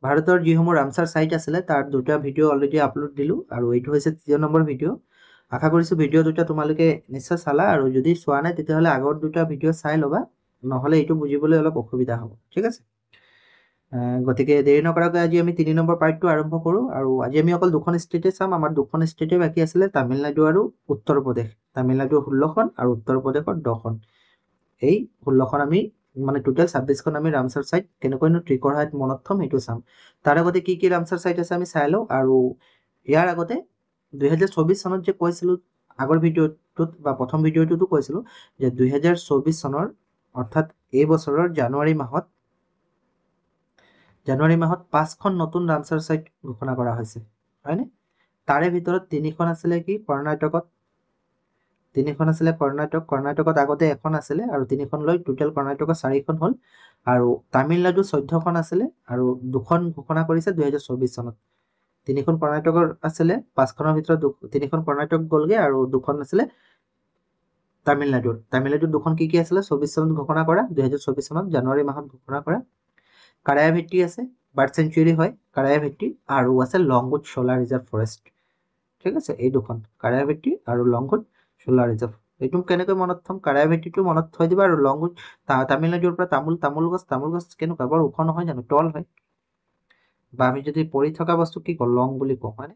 ভাৰতৰ যিসমূহ ৰামচাৰ ছাইট আছিলে তাৰ দুটা ভিডিঅ' অলৰেডি আপলোড দিলোঁ আৰু এইটো হৈছে ৩ নম্বৰ ভিডিঅ'। আশা কৰিছোঁ ভিডিঅ' দুটা তোমালোকে নিশ্চয় চালা, আৰু যদি চোৱা নাই তেতিয়াহ'লে আগৰ দুটা ভিডিঅ' চাই ল'বা, নহ'লে এইটো বুজিবলৈ অলপ অসুবিধা হ'ব, ঠিক আছে। গতিকে দেৰি নকৰাকৈ আজি আমি ৩ নম্বৰ পাৰ্টটো আৰম্ভ কৰোঁ। আৰু আজি আমি অকল দুখন ষ্টেটে চাম, আমাৰ দুখন ষ্টেটে বাকী আছিলে, তামিলনাডু আৰু উত্তৰ প্ৰদেশ। তামিলনাডুৰ 16খন আৰু উত্তৰ প্ৰদেশৰ 10খন। এই 16খন আমি মানে টোটেল 26খন আমি ৰামচাৰ ছাইট কেনেকৈনো ট্ৰিকৰ সহায়ত মনত থ'ম সেইটো চাম। তাৰ আগতে কি কি ৰামচাৰ ছাইট আছে আমি চাই লওঁ। আৰু ইয়াৰ আগতে 2024 চনত যে কৈছিলোঁ আগৰ ভিডিঅ'টোত বা প্ৰথম ভিডিঅ'টোতো কৈছিলোঁ যে 2024 চনৰ অৰ্থাৎ এই বছৰৰ জানুৱাৰী মাহত 5খন নতুন ৰামচাৰ ছাইট ঘোষণা কৰা হৈছে, হয়নে? তাৰে ভিতৰত 3খন আছিলে কি কৰ্ণাটকত, 3খন আছিলে কৰ্ণাটকত আগতে এখন আছিলে, আৰু 3খন লৈ টোটেল কৰ্ণাটকত 4খন হ'ল। আৰু তামিলনাডু 14খন আছিলে আৰু 2খন ঘোষণা কৰিছে 2024 চনত। 3খন কৰ্ণাটকৰ আছিলে, 5খনৰ ভিতৰত 3খন কৰ্ণাটক গ'লগে আৰু 2খন আছিলে তামিলনাডুৰ 2খন কি আছিলে 24 চনত ঘোষণা কৰা, 2024 চনত জানুৱাৰী মাহত ঘোষণা কৰা। কাৰায়া ভেট্টি আছে, বাৰ্ড চেঞ্চুৰী হয় কাৰায়া ভেট্টি, আৰু আছে লংগুড শোলা ৰিজাৰ্ভ ফৰেষ্ট, ঠিক আছে। এই দুখন কাৰায়া ভেট্টি আৰু লংগুড শোলা ৰিজাৰ্ভ। এইটো কেনেকৈ মনত থ'ম, কাৰায়া ভেট্টিটো মনত থৈ দিবা, আৰু লংগুড তামিলনাডুৰ পৰা তামোল গছ কেনেকুৱা বৰ ওখ নহয় জানো, তল হয়, বা আমি যদি পৰি থকা বস্তু কি কওঁ লং বুলি কওঁ, হয়নে?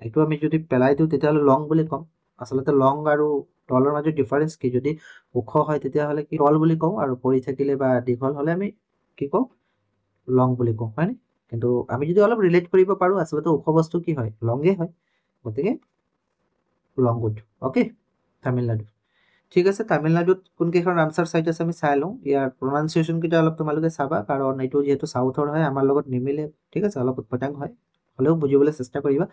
এইটো আমি যদি পেলাই দিওঁ তেতিয়াহ'লে লং বুলি ক'ম। আচলতে লং আৰু তলৰ মাজত ডিফাৰেঞ্চ কি, যদি ওখ হয় তেতিয়াহ'লে কি তল বুলি কওঁ, আৰু পৰি থাকিলে বা দীঘল হ'লে আমি কি কওঁ লং বুলি কওঁ, হয়নে? কিন্তু আমি যদি অলপ ৰিলেট কৰিব পাৰোঁ, আচলতে ওখ বস্তু কি হয় লংগে হয়, গতিকে লংগুড। অ'কে, তামিলনাডু। ঠিক আছে, তামিলনাডুত কোনকেইখন ৰামচাৰ ছাইট আছে আমি চাই লওঁ। ইয়াৰ প্ৰনাউন্সিয়েশ্যনকেইটা অলপ তোমালোকে চাবা, কাৰণ এইটো যিহেতু চাউথৰ হয় আমাৰ লগত নিমিলে, ঠিক আছে, অলপ উৎপটাং হয়, হ'লেও বুজিবলৈ চেষ্টা কৰিবা।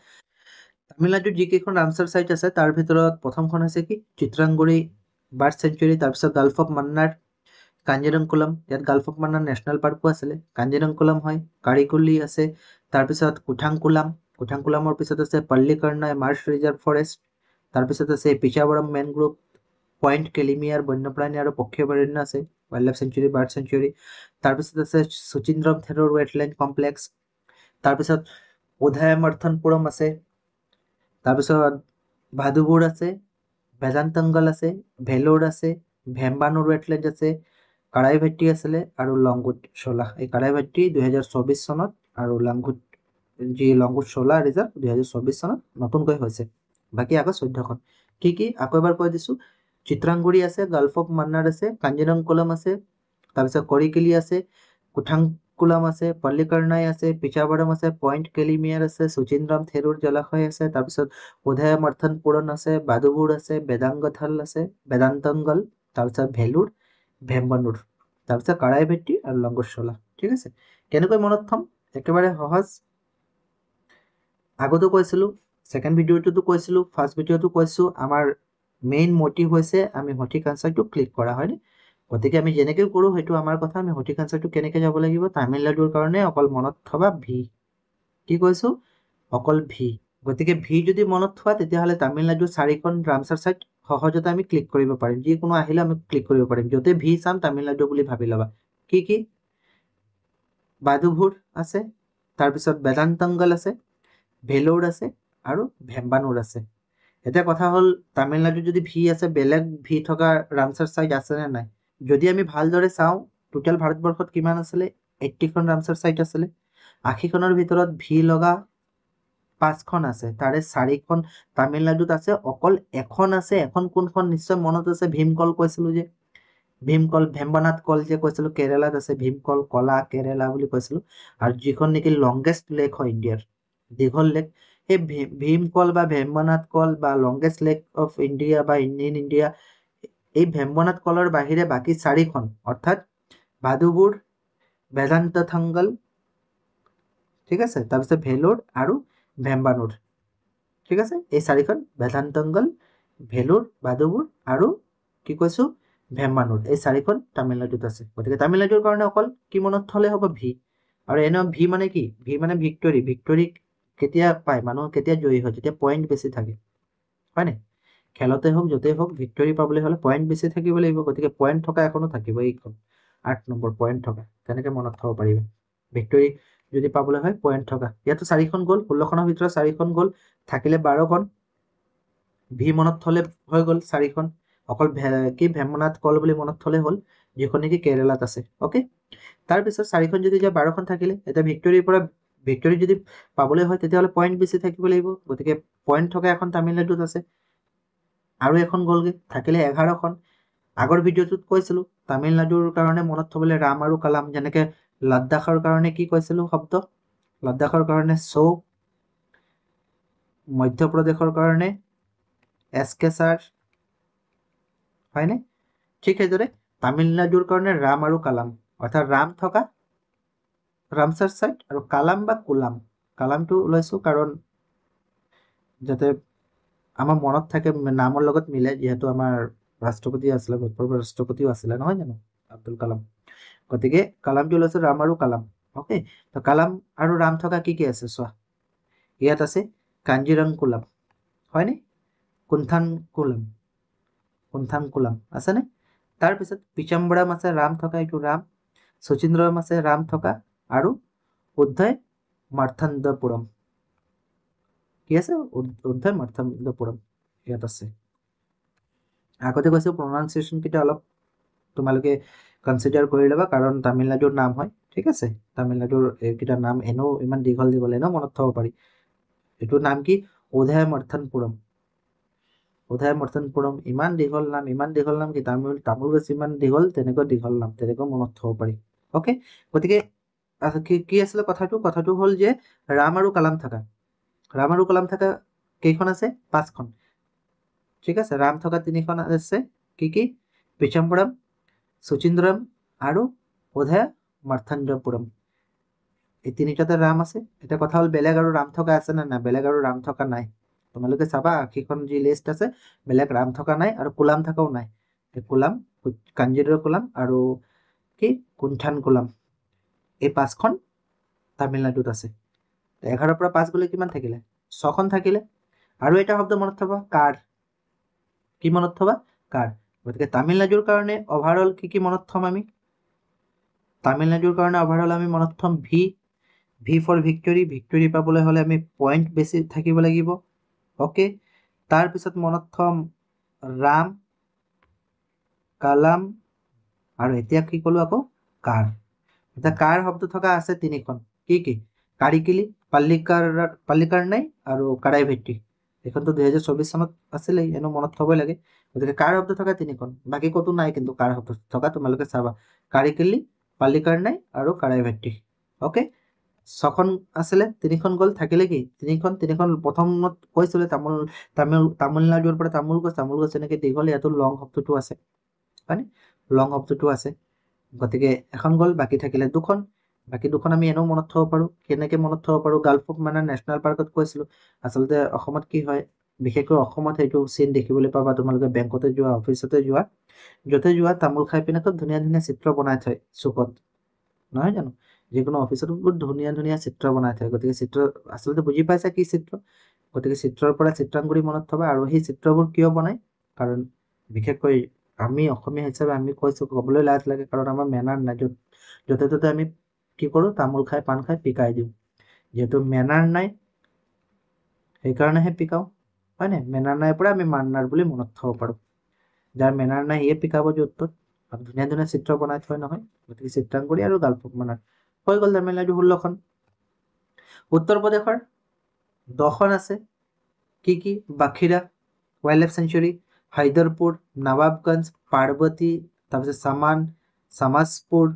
তামিলনাডুত যিকেইখন ৰামচাৰ ছাইট আছে তাৰ ভিতৰত প্ৰথমখন হৈছে কি চিত্ৰাংগুৰি বাৰ্ড চেঞ্চুৰী, তাৰপিছত গাল্ফ অফ মান্নাৰ, কাঞ্জিৰংকুলম, ইয়াত গাল্ফ অফ মান্নাৰ নেশ্যনেল পাৰ্কো আছিলে, কাঞ্জিৰংকুলম হয়, কাৰিকুলি আছে, তাৰপিছত কুঠাংকুলামৰ পিছত আছে পল্লিকৰ্ণাই মাৰ্চ ৰিজাৰ্ভ ফৰেষ্ট, তাৰপিছত আছে পিচাবৰম মেনগ্ৰোভ, পইণ্ট কেলিমিয়াৰ বন্যপ্ৰাণী আৰু পক্ষী অভয়াৰণ্য আছে, wild life century bird century, তাৰপিছত আছে সুচিন্দ্ৰম থেৰোৰ ৱেটলেণ্ড কমপ্লেক্স, তাৰপিছত উদয়ামৰ্থনপুৰম আছে, তাৰপিছত ভাদুপুৰ আছে, বেদান্তংগল আছে, ভেলোৰ আছে, ভেম্বানুৰ ৱেটলেণ্ড আছে, কাৰাই ভেট্টি আছিলে, আৰু লংগুড শোলা। এই কাৰাই ভেট্টি 2024 চনত আৰু লংগুড লংগুড শোলা ৰিজাৰ্ভ 2024 চনত নতুনকৈ হৈছে। বাকী আকৌ 14খন কি আকৌ এবাৰ কৈ দিছোঁ। চিত্ৰাংগুৰি আছে, গাল্ফ অফ মান্নাৰ আছে, কাঞ্জিৰংকুলম আছে, তাৰপিছত কৰিকিলি আছে, কুঠাংকুলাম আছে, পল্লিকৰ্ণাই আছে, পিচাবৰম আছে, পইণ্ট কেলিমিয়াৰ আছে, সুচিন্দ্ৰম থেৰুৰ জলাশয় আছে, তাৰপিছত উদয়ামৰ্থনপুৰম আছে, বাদুপুৰ আছে, বেদান্তংগল, তাৰপিছত ভেলুৰ, ভেম্বানুৰ, তাৰপিছত কাৰাই ভেট্টি আৰু লংগুড শোলা, ঠিক আছে। কেনেকৈ মনত থ'ম, একেবাৰে সহজ। আগতো কৈছিলোঁ, ছেকেণ্ড ভিডিঅ'টোতো কৈছিলোঁ, ফাৰ্ষ্ট ভিডিঅ'টো কৈছোঁ, আমাৰ মেইন মটিভ হৈছে আমি সঠিক আনচাৰটো ক্লিক কৰা, হয়নে? গতিকে আমি যেনেকৈ কৰোঁ সেইটো আমাৰ কথা, আমি সঠিক আনচাৰটো কেনেকৈ যাব লাগিব। তামিলনাডুৰ কাৰণে অকল মনত থবা ভি, কি কৈছোঁ অকল ভি। গতিকে ভি যদি মনত থোৱা তেতিয়াহ'লে তামিলনাডুৰ 4খন ৰামচাৰ ছাইট সহজতে আমি ক্লিক কৰিব পাৰিম, যিকোনো আহিলে আমি ক্লিক কৰিব পাৰিম। য'তে ভি চাম তামিলনাডু বুলি ভাবি ল'বা। কি বাদুপুৰ আছে, তাৰপিছত বেদান্তংগল আছে, ভেলোৰ আছে, আৰু ভেম্বানুৰ আছে। এতিয়া কথা হ'ল তামিলনাডুত যদি ভি আছে, বেলেগ ভি থকা ৰামচাৰ ছাইট আছেনে নাই? যদি আমি ভালদৰে চাওঁ, টোটেল ভাৰতবৰ্ষত কিমান আছিলে 80খন ৰামচাৰ ছাইট আছিলে, 80খনৰ ভিতৰত ভি লগা 5খন আছে, তাৰে 4খন তামিলনাডুত আছে, অকল এখন আছে, এখন কোনখন নিশ্চয় মনত আছে, ভীমকল কৈছিলোঁ যে, ভীমকল ভেম্বনাথ কল যে কৈছিলোঁ কেৰেলাত আছে, ভীমকল কলা কেৰেলা বুলি কৈছিলোঁ। আৰু যিখন নেকি লংগেষ্ট লেক হয় ইণ্ডিয়াৰ, দীঘল লেক, সেই ভীমকল বা ভেম্বনাথ কল বা লংগেষ্ট লেক অফ ইণ্ডিয়া বা ইন ইণ্ডিয়া, এই ভেম্বনাথ কলৰ বাহিৰে বাকী 4খন অৰ্থাৎ ভাদুপুৰ, বেদান্তংগল, ঠিক আছে, তাৰপিছত ভেলোৰ আৰু ভেম্বানুৰ, ঠিক আছে। এই 4খন বেদান্তংগল, ভেলোৰ, ভাদুপুৰ আৰু কি কৈছোঁ ভেম্বানুৰ, এই 4খন তামিলনাডুত আছে। গতিকে তামিলনাডুৰ কাৰণে অকল কি মনত থ'লে হ'ব ভি। আৰু এনেও ভি মানে কি, ভি মানে ভিক্টৰী। ভিক্টৰী কেতিয়া পায় মানুহ, কেতিয়া জয়ী হয়, যেতিয়া পইণ্ট বেছি থাকে, হয়নে? খেলতে হওক য'তেই হওক ভিক্টৰী পাবলৈ হ'লে পইণ্ট বেছি থাকিব লাগিব। গতিকে পইণ্ট থকা এখনো থাকিব, এইখন 8 নম্বৰ পইণ্ট থকা, তেনেকৈ মনত থ'ব পাৰিবা। ভিক্টৰী যদি পাবলৈ হয় পইণ্ট থকা, ইয়াতো 4খন গ'ল, 16খনৰ ভিতৰত 4খন গ'ল, থাকিলে 12খন, ভি মনত থলে হৈ গ'ল 4খন, অকল কি ভেমনাথ কল বুলি মনত থলে হ'ল, যিখন নেকি কেৰেলাত আছে। অ'কে, তাৰপিছত 4খন যদি যায় 12খন থাকিলে, এতিয়া ভিক্টৰী যদি পাবলৈ হয় তেতিয়াহ'লে পইণ্ট বেছি থাকিব লাগিব, গতিকে পইণ্ট থকা এখন তামিলনাডুত আছে, আৰু এখন গ'লগে, থাকিলে 11খন। আগৰ ভিডিঅ'টোত কৈছিলো তামিলনাডুৰ কাৰণে মনত থবলৈ ৰাম আৰু কালাম, যেনেকে লাডাখৰ কাৰণে কি কৈছিলো শব্দ, লাডাখৰ কাৰণে চৌ, মধ্যপ্ৰদেশৰ কাৰণে এছকেচাৰ, হয়নে? ঠিক সেইদৰে তামিলনাডুৰ কাৰণে ৰাম আৰু কালাম, অৰ্থাৎ ৰাম থকা ৰামচাৰ চাইট আৰু কালাম বা কোলাম, কালামটো লৈছো কাৰণ যাতে আমাৰ মনত থাকে, নামৰ লগত মিলে, যিহেতু আমাৰ ৰাষ্ট্ৰপতি আছিলে, ভূতপূৰ্ব ৰাষ্ট্ৰপতিও আছিলে নহয় জানো আব্দুল কালাম, গতিকে কালামটো লৈছো ৰাম আৰু কালাম। অ'কে, তো কালাম আৰু ৰাম থকা কি কি আছে চোৱা, ইয়াত আছে কাঞ্জিৰং কোলাম, হয়নে? কুন্থান কোলাম আছেনে? তাৰপিছত পিচাম্বৰাম আছে ৰাম থকা, এইটো ৰাম, শচীন্দ্ৰম আছে ৰাম থকা, আৰু উদ্ধয় মাৰ্থন্দপুৰম, কি আছে উদ্ধয় মাৰ্থন্দপুৰম ইয়াত আছে। আগতে কৈছো প্ৰনাউন্সিয়েশ্যন কেইটা অলপ তোমালোকে কনচিডাৰ কৰি ল'বা, কাৰণ তামিলনাডুৰ নাম হয়, ঠিক আছে? তামিলনাডুৰ এইকেইটা নাম এনেও ইমান দীঘল এনেও মনত থব পাৰি। এইটোৰ নাম কি? উদয় মাৰ্থনপুৰম, ইমান দীঘল নাম কি তামোল গছ ইমান দীঘল, তেনেকুৱা দীঘল নাম, তেনেকুৱা মনত থব পাৰি। অ'কে, গতিকে কি আছিলে কথাটো হ'ল যে ৰাম আৰু কালাম থকা কেইখন আছে? 5খন, ঠিক আছে? ৰাম থকা 3খন আছে, কি কি? পিচাম্বৰম, শচীন্দ্ৰম আৰু উদয় মাৰ্থন্দপুৰম, এই 3টাতে ৰাম আছে। এতিয়া কথা হ'ল বেলেগ আৰু ৰাম থকা আছে নে নাই? বেলেগ আৰু ৰাম থকা নাই, তোমালোকে চাবা সেইখন যি লিষ্ট আছে, বেলেগ ৰাম থকা নাই আৰু কোলাম থকাও নাই। কোলাম, কাঞ্জিৰৰ কোলাম আৰু কি কুণ্ঠান কোলাম, এই 5খন তামিলনাডুত আছে। 11ৰ পৰা 5 গ'লে কিমান থাকিলে? 6খন থাকিলে। আৰু এটা শব্দ মনত থবা, কাৰ, কি মনত থবা? কাৰ। গতিকে তামিলনাডুৰ কাৰণে অভাৰঅল কি মনত থম আমি? তামিলনাডুৰ কাৰণে অভাৰঅল আমি মনত থম ভি ফৰ ভিক্টৰী পাবলৈ হ'লে আমি পইণ্ট বেছি থাকিব লাগিব। অ'কে, তাৰপিছত মনত থম ৰাম, কালাম, আৰু এতিয়া কি ক'লো আকৌ? কাৰ। এতিয়া কাৰ শব্দ থকা আছে 3খন, কি? কাৰিকিলি, পাল্লিকাৰনাই আৰু কাৰাইভেট্টি। এইখনতো 2024 চনত আছিলে, এনেও মনত থবই লাগে। গতিকে কাৰ শব্দ থকা 3খন, বাকী ক'তো নাই কিন্তু কাৰ শব্দ থকা, তোমালোকে চাবা কাৰিকিলি, পাল্লিকাৰনাই আৰু কাৰাইভেট্টি। অ'কে, 6খন আছিলে, 3খন গ'ল, থাকিলে কি? 3খন প্ৰথমত কৈছিলে তামিলনাডুৰ পৰা তামোল গছ এনেকে দীঘল, ইয়াতো লং শব্দটো আছে, হয়নে? লং শব্দটো আছে, গতিকে এখন গ'ল, বাকী থাকিলে 2খন। বাকী 2খন আমি এনেও মনত থব পাৰো। কেনেকে মনত থব পাৰো? গাল্ফ অফ মানাৰ নেশ্যনেল পাৰ্কত কৈছিলো। আচলতে অসমত কি হয়, বিশেষকৈ অসমত সেইটো চিন দেখিবলৈ পাবা, তোমালোকে বেংকতে যোৱা, অফিচতে যোৱা, য'তে যোৱা, তামোল খাই পিনে খুব ধুনীয়া চিত্ৰ বনাই থয় চুকত, নহয় জানো? যিকোনো অফিচতো বহুত ধুনীয়া চিত্ৰ বনাই থয়। গতিকে চিত্ৰ আচলতে বুজি পাইছা কি চিত্ৰ? গতিকে চিত্ৰৰ পৰা চিত্ৰাংগুৰি মনত থবা। আৰু সেই চিত্ৰবোৰ কিয় বনাই? কাৰণ বিশেষকৈ আমি অসমীয়া হিচাপে আমি ক'বলৈ লাজ লাগে, কাৰণ আমাৰ মেনাৰ নাই। য'তে ত'তে আমি কি কৰো? তামোল খাই, পাণ খাই পিকাই দিওঁ। যিহেতু মেনাৰ নাই, সেইকাৰণেহে পিকাও, হয়নে? মেনাৰ নাই পৰা আমি মান্নাৰ বুলি মনত থব পাৰো। যাৰ মেনাৰ নাই সিয়ে পিকাব য'ত ত'ত, আৰু ধুনীয়া চিত্ৰ বনাই থয় নহয়। গতিকে চিত্ৰাংগুৰি আৰু গাল্ফ অফ মানাৰ হৈ গ'ল তামিলনাডু 16খন। উত্তৰ প্ৰদেশৰ 10খন আছে, কি? Bakhira wild life sanctuary, Haidarpur, Nawabganj, Parvati, তাৰপিছত চামাজপুৰ,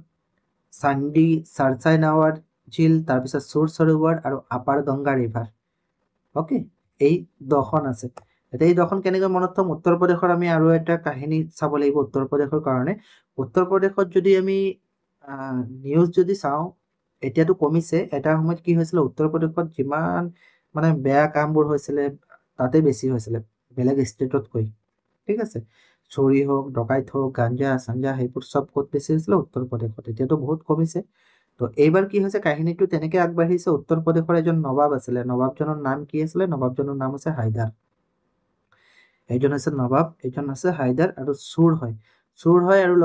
চান্দি, চাৰচাইনাৱাৰ ঝিল, তাৰপিছত সুৰ সৰোৱাৰ আৰু আপাৰ গংগা ৰিভাৰ। অ'কে, এই 10খন আছে। এতিয়া এই 10খন কেনেকৈ মনত থম? উত্তৰ প্ৰদেশৰ আমি আৰু এটা কাহিনী চাব লাগিব উত্তৰ প্ৰদেশৰ কাৰণে। উত্তৰ প্ৰদেশত যদি আমি নিউজ যদি চাওঁ, এতিয়াতো কমিছে, এটা সময়ত কি হৈছিলে, উত্তৰ প্ৰদেশত যিমান মানে বেয়া কামবোৰ হৈছিলে, তাতে বেছি হৈছিলে বেলেগ ষ্টেটতকৈ, ঠিক আছে? চুৰি হওক, ডকাইত হওক, গাঞ্জা চাঞ্জা, সেইবোৰ চব ক'ত বেছি হৈছিলে? উত্তৰ প্ৰদেশত। এতিয়াতো বহুত কমিছে। তো এইবাৰ কি হৈছে, কাহিনীটো তেনেকে আগবাঢ়িছে। উত্তৰ প্ৰদেশৰ এজন নবাব আছিলে, নবাবজনৰ নাম কি আছিলে? নবাবজনৰ নাম আছে হায়দাৰ। এইজন হৈছে নবাব, এইজন আছে হায়দাৰ, আৰু চোৰ হয়। চুৰ হয় আৰু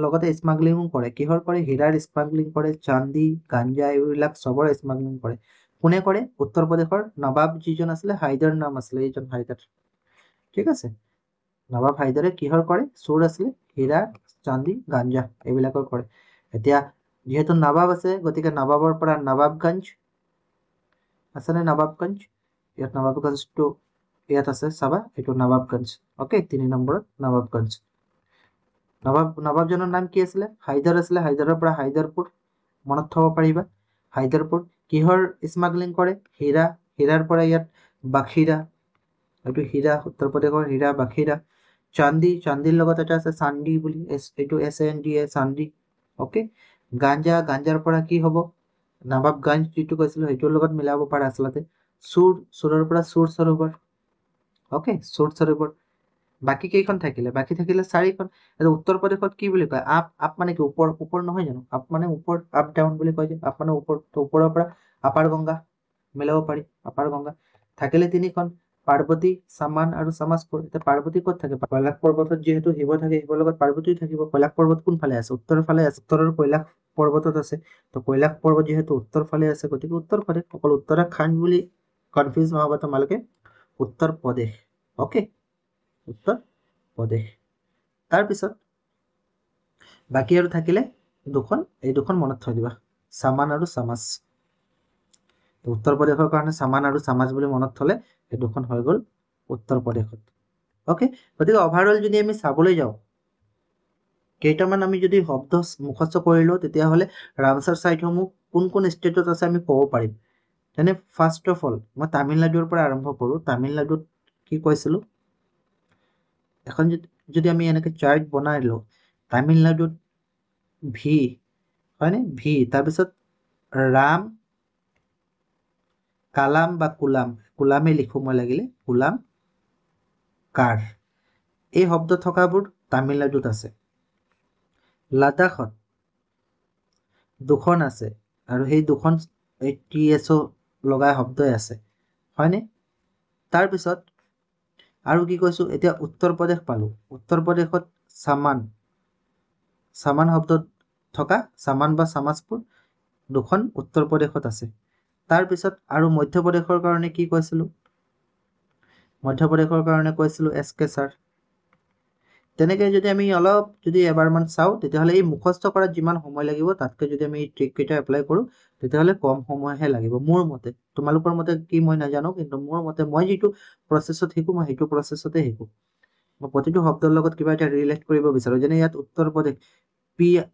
লগতে স্মাগলিঙো কৰে। কিহৰ কৰে? হীৰাৰ স্মাগলিং কৰে, চান্দি, গাঞ্জা এইবিলাক চবৰ স্মাগলিং কৰে। কোনে কৰে? উত্তৰ প্ৰদেশৰ নবাব যিজন আছিলে, হাইদাৰ নাম আছিলে, এইজন হাইদাৰ। ঠিক আছে, নবাব হাইদাৰে কিহৰ কৰে? চুৰ আছিলে, হীৰা, চান্দি, গাঞ্জা এইবিলাকৰ কৰে। এতিয়া যিহেতু নবাব আছে, গতিকে নবাবৰ পৰা নবাবগঞ্জ আছেনে? নবাবগঞ্জ, ইয়াত নবাবগঞ্জটো ইয়াত আছে, চাবা এইটো নবাবগঞ্জ। অ'কে, 3 নম্বৰত নবাবগঞ্জ। নবাবজনৰ নাম কি আছিলে? হাইদাৰ আছিলে। হাইদাৰৰ পৰা হাইদাৰপুৰ মনত থব পাৰিবা। হাইদাৰপুৰ কিহৰ স্মাগলিং কৰে? হীৰা। হীৰাৰ পৰা ইয়াত বাখিৰা, এইটো হীৰা, উত্তৰ প্ৰদেশৰ হীৰা, বাখিৰা। চান্দি, চান্দিৰ লগত এটা আছে চান্দি বুলি, এইটো SAND, চান্দি। অ'কে, গাঞ্জা, গাঞ্জাৰ পৰা কি হ'ব? নবাবগঞ্জ যিটো কৈছিলো সেইটোৰ লগত মিলাব পাৰা আচলতে। চুৰ, চুৰৰ পৰা চুৰ সৰোবৰ। অ'কে, চুৰ সৰোবৰ। বাকী কেইখন থাকিলে? বাকী থাকিলে 4খন। উত্তৰ প্ৰদেশত কি বুলি কয়? আপ মানে কি? ওপৰ নহয় জানো? আপ মানে ওপৰ, আপ ডাউন বুলি কয় যে, আপ মানে ওপৰ, তো ওপৰৰ পৰা আপাৰ গংগা মিলাব পাৰি, আপাৰ গংগা। থাকিলে 3খন, পাৰ্বতী, সামান আৰু সমাজপুৰ। এতিয়া পাৰ্বতী ক'ত থাকে? কৈলাশ পৰ্বতত যিহেতু শিৱ থাকে, শিৱৰ লগত পাৰ্বতীও থাকিব। কৈলাশ পৰ্বত কোনফালে আছে? উত্তৰৰ ফালে আছে, উত্তৰৰ কৈলাশ পৰ্বতত আছে। তো কৈলাশ পৰ্বত যিহেতু উত্তৰ ফালে আছে, গতিকে উত্তৰ প্ৰদেশ। অকল উত্তৰাখণ্ড বুলি কনফিউজ নহবা তোমালোকে, উত্তৰ প্ৰদেশ। অ'কে, উত্তৰ প্ৰদেশ। তাৰপিছত বাকী আৰু থাকিলে এই দুখন মনত থৈ দিবা, সামান আৰু সমাজ। উত্তৰ প্ৰদেশৰ কাৰণে সামান আৰু সমাজ বুলি মনত থলে এই দুখন হৈ গ'ল উত্তৰ প্ৰদেশত। অ'কে, গতিকে অভাৰঅল যদি আমি চাবলৈ যাওঁ, কেইটামান আমি যদি শব্দ মুখস্থ কৰি লওঁ, তেতিয়াহ'লে ৰামচাৰ চাইটসমূহ কোন কোন ষ্টেটত আছে আমি ক'ব পাৰিম। তেনে ফাৰ্ষ্ট অফ অল মই তামিলনাডুৰ পৰা আৰম্ভ কৰোঁ। তামিলনাডুত কি কৈছিলোঁ, এখন যদি আমি এনেকে চাৰ্ট বনাই লওঁ, তামিলনাডুত ভি, হয়নে? ভি, তাৰপিছত ৰাম, কালাম বা কুলাম, কুলামে লিখোঁ মই লাগিলে, কুলাম, কাৰ, এই শব্দ থকাবোৰ তামিলনাডুত আছে। লাডাখত 2খন আছে, আৰু সেই 2খন এই TSO লগা শব্দই আছে, হয়নে? তাৰপিছত আৰু কি কৈছোঁ, এতিয়া উত্তৰ প্ৰদেশ পালোঁ। উত্তৰ প্ৰদেশত সামান, সামান শব্দত থকা সামান বা সমাজপুৰ 2খন উত্তৰ প্ৰদেশত আছে। তাৰপিছত আৰু মধ্যপ্ৰদেশৰ কাৰণে কি কৈছিলোঁ? মধ্যপ্ৰদেশৰ কাৰণে কৈছিলোঁ SK ছাৰ। তেনেকৈ যদি আমি অলপ যদি এবাৰমান চাওঁ, তেতিয়াহ'লে এই মুখস্থ কৰাত যিমান সময় লাগিব, তাতকৈ যদি আমি ট্ৰিককেইটা এপ্লাই কৰোঁ, তেতিয়াহ'লে কম সময়হে লাগিব মোৰ মতে। তোমালোকৰ মতে কি মই নাজানো, কিন্তু মোৰ মতে মই যিটো প্ৰচেছত শিকোঁ, মই সেইটো প্ৰচেছতে শিকোঁ। মই প্ৰতিটো শব্দৰ লগত কিবা এটা ৰিলেট কৰিব বিচাৰোঁ। যেনে ইয়াত উত্তৰ প্ৰদেশ,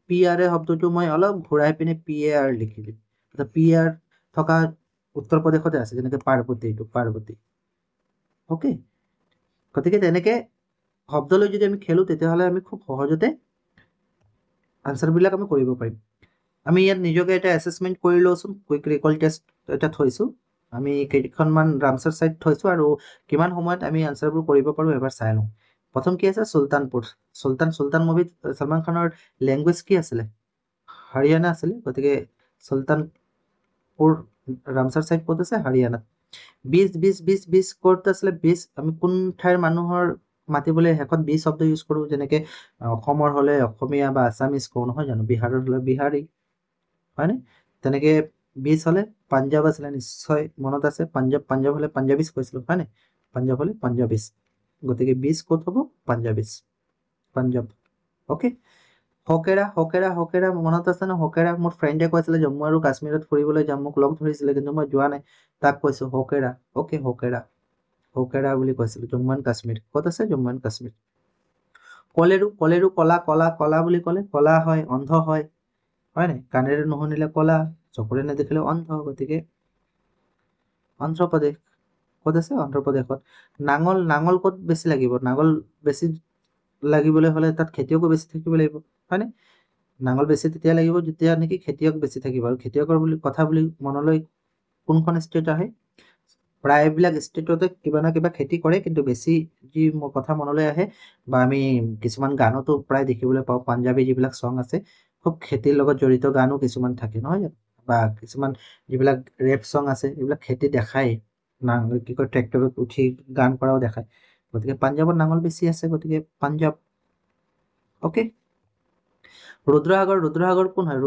PR শব্দটো মই অলপ ঘূৰাই পিনে PAR লিখিলোঁ। PAR থকা উত্তৰ প্ৰদেশতে আছে, যেনেকৈ পাৰ্বতী, এইটো পাৰ্বতী। অ'কে, গতিকে তেনেকৈ শব্দলৈ যদি আমি খেলোঁ, তেতিয়াহ'লে আমি খুব সহজতে আনচাৰবিলাক আমি কৰিব পাৰিম। আমি ইয়াত নিজকে এটা এছেছমেণ্ট কৰি লওঁচোন। কুইক ৰিকল টেষ্ট এটা থৈছোঁ, আমি কেইখনমান ৰামচাৰ চাইট থৈছোঁ, আৰু কিমান সময়ত আমি আনচাৰবোৰ কৰিব পাৰোঁ এবাৰ চাই লওঁ। প্ৰথম কি আছে? চুলতানপুৰ। চুলতান মুভিত ছলমান খানৰ লেংগুৱেজ কি আছিলে? হাৰিয়ানা আছিলে, গতিকে চুলতানপুৰ ৰামচাৰ চাইট ক'ত আছে? হাৰিয়ানাত। 20 ক'ত আছিলে? 20 আমি কোন ঠাইৰ মানুহৰ মাতিবলৈ শেষত 20 শব্দ ইউজ কৰোঁ, যেনেকৈ অসমৰ হ'লে অসমীয়া বা আছামিজ কওঁ, নহয় জানো? বিহাৰৰ হ'লে বিহাৰী, হয়নে? তেনেকৈ 20 হ'লে পাঞ্জাৱ আছিলে, নিশ্চয় মনত আছে। পাঞ্জাৱ হ'লে পাঞ্জাৱীজ কৈছিলোঁ, হয়নে? পাঞ্জাৱ হ'লে পাঞ্জাৱীজ, গতিকে 20 ক'ত হ'ব? পাঞ্জাৱীজ, পাঞ্জাৱ। অ'কে, হকেৰা মনত আছে ন? হকেৰা মোৰ ফ্ৰেণ্ডে কৈছিলে জম্মু আৰু কাশ্মীৰত ফুৰিবলৈ যাম, মোক লগ ধৰিছিলে, কিন্তু মই যোৱা নাই। তাক কৈছোঁ হকেৰা। অ'কে, হকেৰা বুলি কৈছিলোঁ। জম্মু এণ্ড কাশ্মীৰ ক'ত আছে? জম্মু এণ্ড কাশ্মীৰ। কলেৰু কলা বুলি ক'লে কলা হয়, অন্ধ হয়, হয়নে? কাণেৰে নুশুনিলে কলা, চকুৰে নেদেখিলে অন্ধ, গতিকে অন্ধ্ৰপ্ৰদেশ ক'ত আছে? অন্ধ্ৰপ্ৰদেশত। নাঙল ক'ত বেছি লাগিব? নাঙল বেছি লাগিবলৈ হ'লে তাত খেতিয়কো বেছি থাকিব লাগিব, হয়নে? নাঙল বেছি তেতিয়া লাগিব যেতিয়া নেকি খেতিয়ক বেছি থাকিব। আৰু খেতিয়কৰ কথা বুলি মনলৈ কোনখন ষ্টেট আহে? প্ৰায়বিলাক ষ্টেটতে কিবা না কিবা খেতি কৰে, কিন্তু বেছি যি কথা মনলৈ আহে, বা আমি কিছুমান গানতো প্ৰায় দেখিবলৈ পাওঁ, পাঞ্জাবী যিবিলাক চং আছে, খুব খেতিৰ লগত জড়িত গানো কিছুমান থাকে, নহয় জানো? বা কিছুমান যিবিলাক ৰেপ চং আছে, এইবিলাক খেতি দেখায়, কি কয়, ট্ৰেক্টৰত উঠি গান কৰাও দেখায়। গতিকে পাঞ্জাৱত নাঙল বেছি আছে, গতিকে পাঞ্জাৱ অ'কে। ৰুদ্ৰসাগৰ কোন হয়?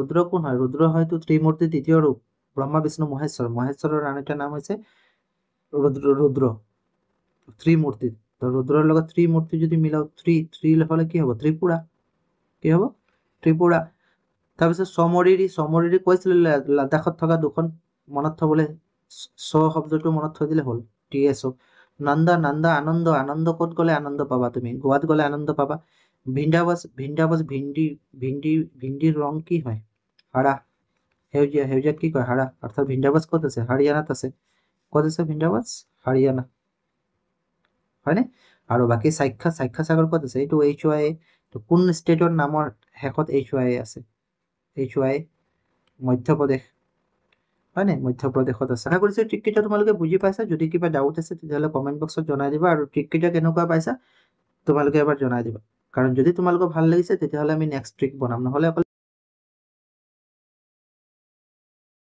ৰুদ্ৰ হয়তো ত্ৰিমূৰ্তিৰ দ্বিতীয় ৰূপ, ব্ৰহ্মা বিষ্ণু মহেশ্বৰৰ আন এটা নাম হৈছে ৰুদ্ৰ ত্ৰিমূৰ্তি। তো ৰুদ্ৰৰ লগত ত্ৰিমূৰ্তি যদি মিলাও, থ্ৰী হলে কি হ'ব? ত্ৰিপুৰা। কি হ'ব? ত্ৰিপুৰা। তাৰপিছত চমৰিৰি কৈছিলে লাডাখত থকা দুখন মনত থবলৈ, শব্দটো মনত থৈ দিলে হ'ল, TSO। নান্দা আনন্দ ক'ত গ'লে আনন্দ পাবা তুমি? গোৱাত গ'লে আনন্দ পাবা। ভিণ্ডিৰ ৰং কি হয়? হাৰা। সেউজীয়াক কি কয়? হাৰা। অৰ্থাৎ ভিন্দাবাজ ক'ত আছে? হাৰিয়ানাত আছে। ক'ত আছে ভিন্দাবাজ? হাৰিয়ানা। হয়নে? আৰু বাকী সাগৰ ক'ত আছে? এইটো HYA। তো কোন ষ্টেটৰ নামৰ শেষত HYA আছে? HYA মধ্যপ্ৰদেশ। হয়নে? মধ্যপ্ৰদেশত আছে। আশা কৰিছোঁ ট্ৰিককেইটা তোমালোকে বুজি পাইছা। যদি কিবা ডাউট আছে তেতিয়াহ'লে কমেণ্ট বক্সত জনাই দিবা, আৰু ট্ৰিককেইটা কেনেকুৱা পাইছা তোমালোকে এবাৰ জনাই দিবা। কাৰণ যদি তোমালোকৰ ভাল লাগিছে তেতিয়াহ'লে আমি নেক্সট ট্ৰিক বনাম, নহ'লে অকল